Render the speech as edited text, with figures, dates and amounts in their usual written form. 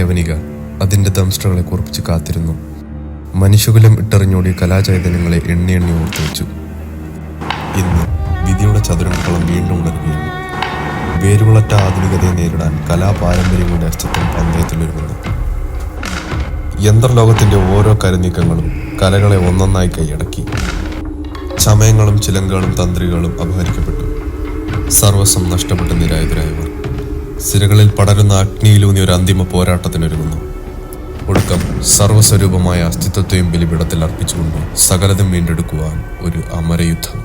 യവനിക അതിൻ്റെ ദംഷ്ട്രകളെ കുറിപ്പിച്ച് കാത്തിരുന്നു. മനുഷ്യകുലം ഇട്ടെറിഞ്ഞോടിയ കലാചൈതന്യങ്ങളെ എണ്ണി എണ്ണി ഓർത്തു വെച്ചു. ഇന്ന് വിധിയുടെ ചതുരംഗക്കളം വീണ്ടും ഉണരുകയാണ്. വേരുകളറ്റ ആധുനികതയെ നേരിടാൻ കലാപാരമ്പര്യങ്ങളുടെ അസ്തിത്വം പന്തയത്തിലൊരുങ്ങുന്നു. യന്ത്രലോകത്തിൻ്റെ ഓരോ കരുനീക്കങ്ങളും കലകളെ ഒന്നൊന്നായി കൈയടക്കി. ചമയങ്ങളും ചിലങ്കകളും തന്ത്രികളും അപഹരിക്കപ്പെട്ടു. സർവസ്വം നഷ്ടപ്പെട്ട് നിരായുധരായവർ സിരകളിൽ പടരുന്ന അഗ്നിയിലൂന്നി ഒരു അന്തിമ പോരാട്ടത്തിനൊരുങ്ങുന്നു. ഒടുക്കം സർവസ്വരൂപമായ അസ്തിത്വത്തെയും ബലിപീഠത്തിൽ അർപ്പിച്ചുകൊണ്ട് സകലതും വീണ്ടെടുക്കുവാൻ ഒരു അമരയുദ്ധം.